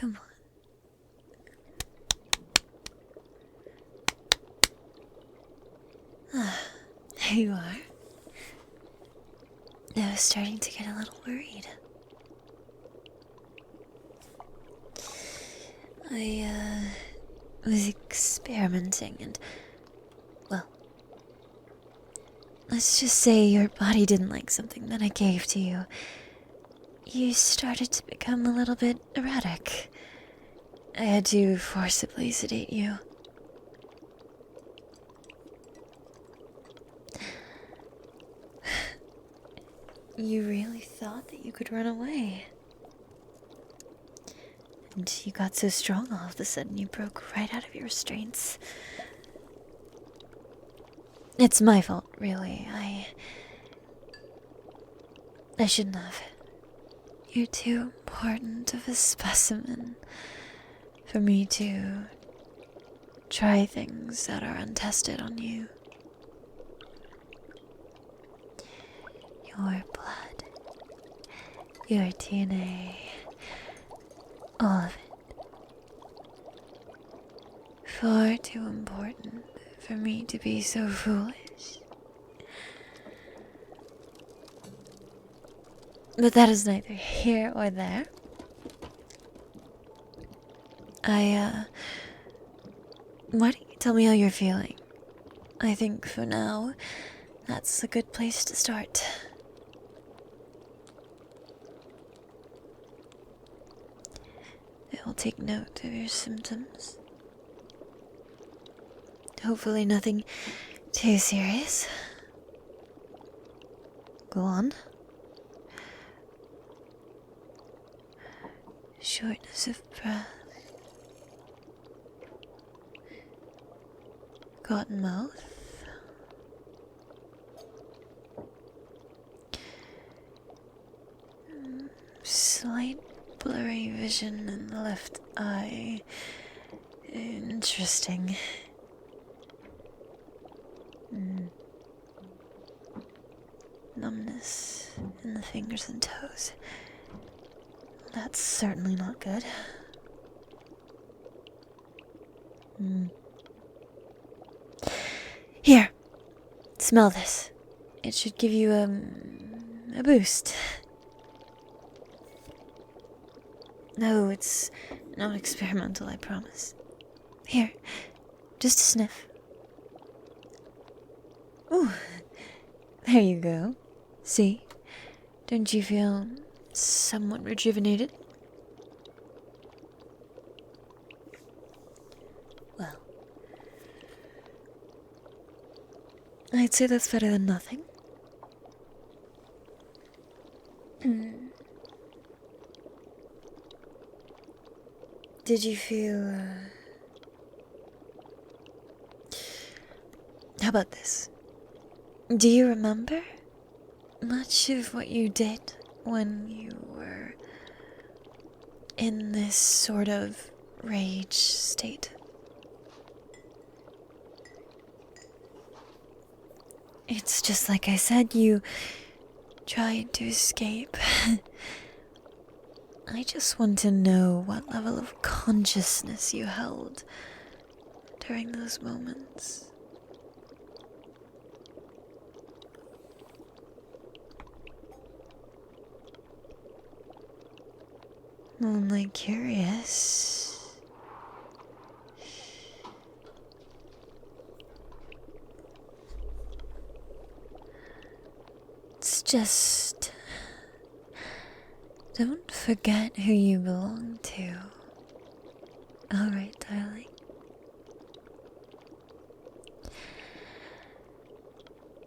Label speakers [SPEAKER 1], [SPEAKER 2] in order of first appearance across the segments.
[SPEAKER 1] Come on. There you are. I was starting to get a little worried. I was experimenting and, well, let's just say your body didn't like something that I gave to you. You started to become a little bit erratic. I had to forcibly sedate you. You really thought that you could run away. And you got so strong all of a sudden you broke right out of your restraints. It's my fault, really. I shouldn't have. You're too important of a specimen for me to try things that are untested on you. Your blood, your DNA, all of it. Far too important for me to be so foolish. But that is neither here or there. Why don't you tell me how you're feeling? I think for now, that's a good place to start. I will take note of your symptoms. Hopefully nothing too serious. Go on. Shortness of breath. Cotton mouth. Slight blurry vision in the left eye. Interesting. Numbness in the fingers and toes. That's certainly not good. Here, smell this. It should give you a boost. No, it's not experimental, I promise. Here, just a sniff. Ooh, there you go. See? Don't you feel somewhat rejuvenated? Well, I'd say that's better than nothing. Did you feel, How about this? Do you remember much of what you did when you were in this sort of rage state? It's just like I said, you tried to escape. I just want to know what level of consciousness you held during those moments. Only curious. It's just... don't forget who you belong to. Alright, darling.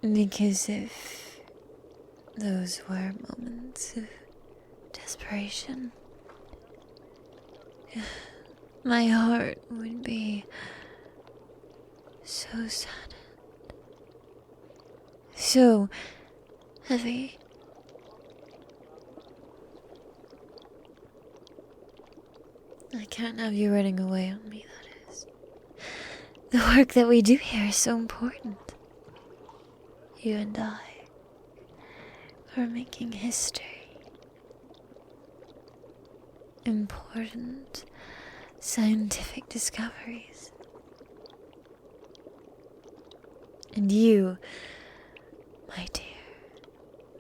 [SPEAKER 1] Because if those were moments of desperation, my heart would be so saddened, so heavy. I can't have you running away on me, that is. The work that we do here is so important. You and I are making history. important scientific discoveries. And you, my dear,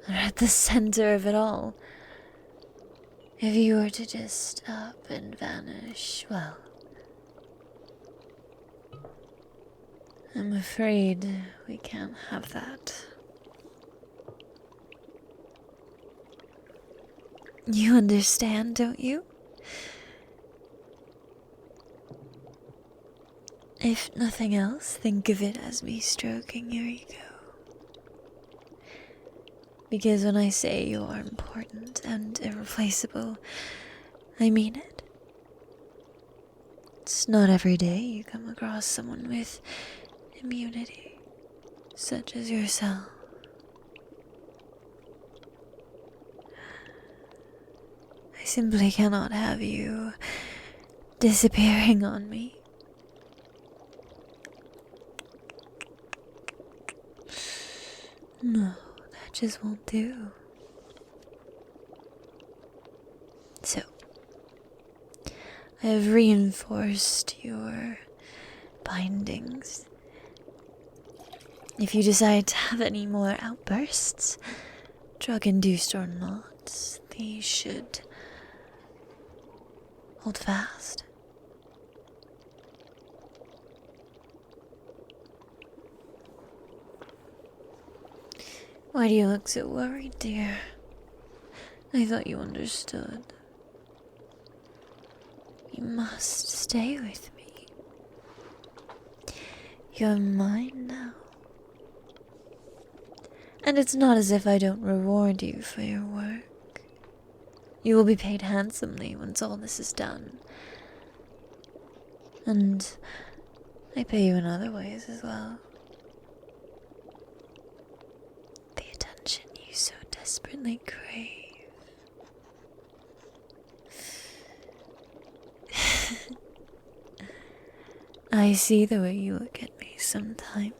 [SPEAKER 1] are at the center of it all. If you were to just up and vanish, well, I'm afraid we can't have that. You understand, don't you? If nothing else, think of it as me stroking your ego. Because when I say you are important and irreplaceable, I mean it. It's not every day you come across someone with immunity, such as yourself. I simply cannot have you disappearing on me. No, that just won't do. So, I have reinforced your bindings. If you decide to have any more outbursts, drug-induced or not, these should hold fast. Why do you look so worried, dear? I thought you understood. You must stay with me. You're mine now. And it's not as if I don't reward you for your work. You will be paid handsomely once all this is done. And I pay you in other ways as well. The attention you so desperately crave. I see the way you look at me sometimes.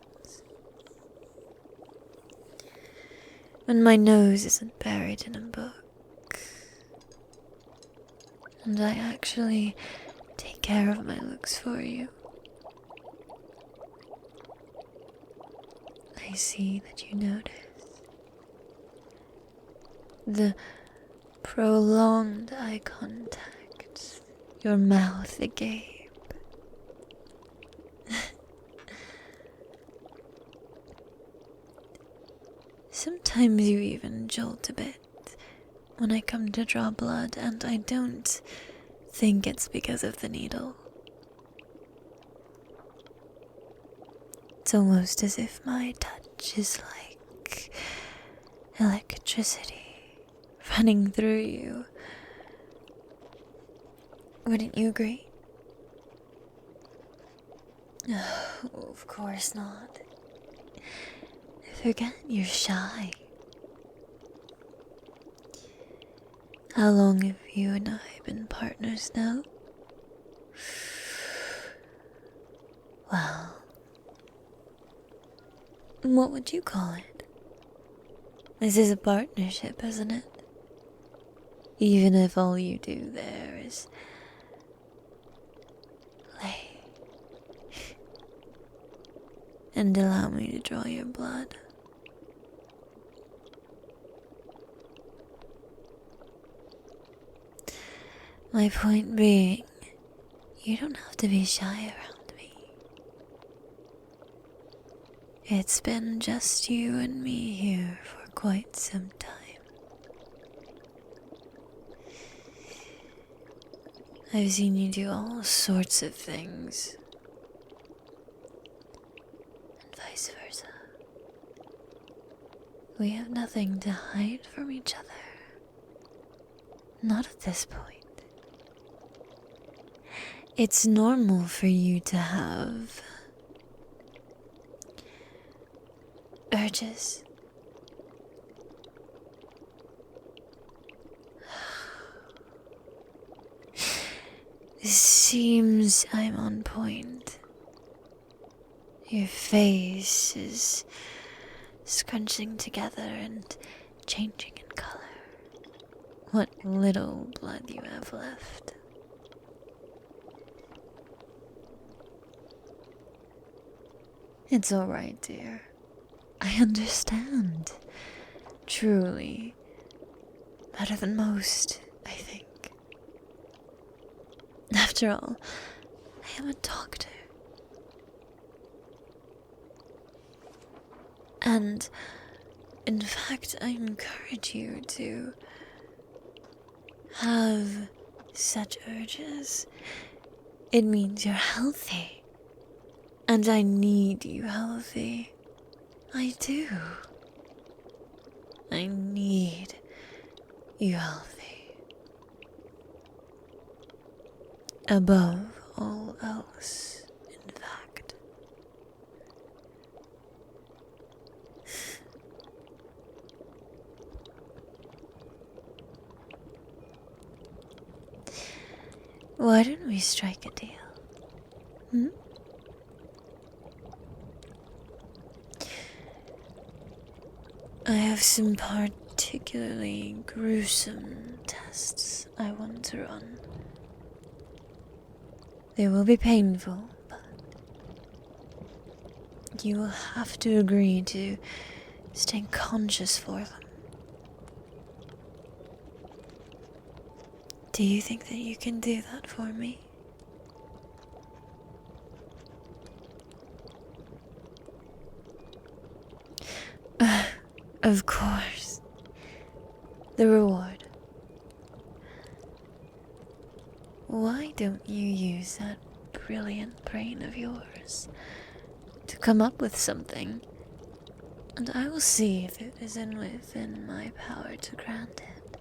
[SPEAKER 1] When my nose isn't buried in a book. And I actually take care of my looks for you. I see that you notice. The prolonged eye contact, your mouth agape. Sometimes you even jolt a bit when I come to draw blood, and I don't think it's because of the needle. It's almost as if my touch is like electricity running through you. Wouldn't you agree? Oh, of course not. Forget you're shy. How long have you and I been partners now? Well, what would you call it? This is a partnership, isn't it? Even if all you do there is lay and allow me to draw your blood. My point being, you don't have to be shy around me. It's been just you and me here for quite some time. I've seen you do all sorts of things. And vice versa. We have nothing to hide from each other. Not at this point. It's normal for you to have urges. Seems I'm on point. Your face is scrunching together and changing in color. what little blood you have left. It's all right, dear. I understand. Truly. Better than most, I think. After all, I am a doctor. And, in fact, I encourage you to have such urges. It means you're healthy. And I need you healthy. I do. I need you healthy. Above all else, in fact. Why don't we strike a deal? Hmm? I have some particularly gruesome tests I want to run. They will be painful, but you will have to agree to stay conscious for them. Do you think that you can do that for me? Of course. The reward. Why don't you use that brilliant brain of yours to come up with something, and I will see if it is within my power to grant it.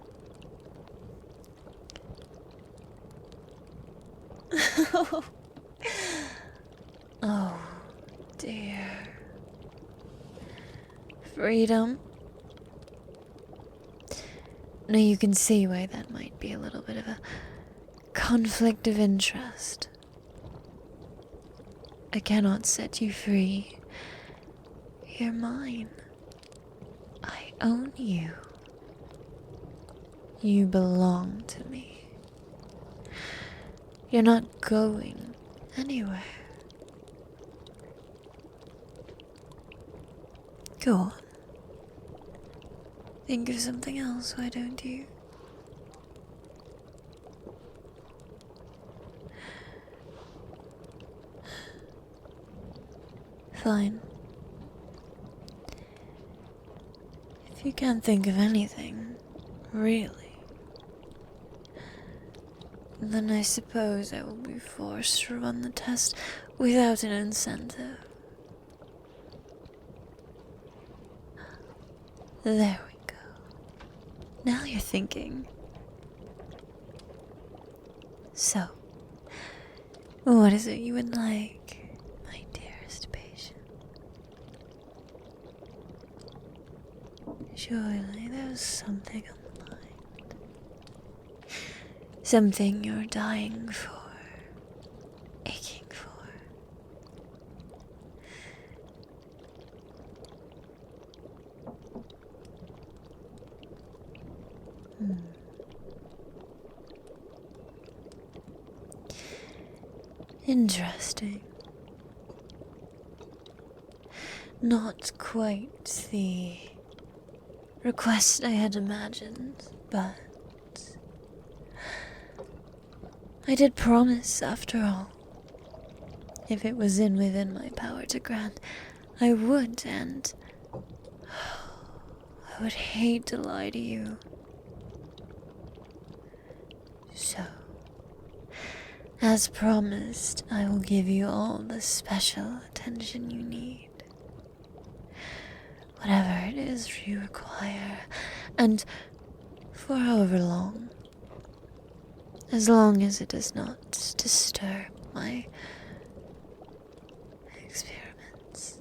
[SPEAKER 1] Oh, dear. Freedom? Now you can see why that might be a little bit of a conflict of interest. I cannot set you free. You're mine. I own you. You belong to me. You're not going anywhere. Go on. Think of something else, why don't you? Fine. If you can't think of anything, really, then I suppose I will be forced to run the test without an incentive. There we go. Now you're thinking. So, what is it you would like, my dearest patient? Surely there's something on the mind. Something you're dying for, aching for. Interesting. Not quite the request I had imagined, but I did promise, after all. If it was within my power to grant, I would, and I would hate to lie to you. So, as promised, I will give you all the special attention you need. Whatever it is you require, and for however long. As long as it does not disturb my experiments.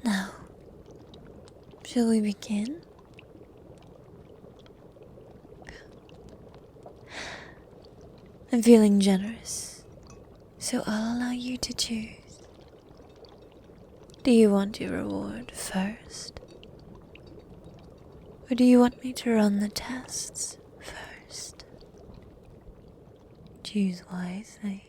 [SPEAKER 1] Now, shall we begin? I'm feeling generous, so I'll allow you to choose. Do you want your reward first? Or do you want me to run the tests first? Choose wisely.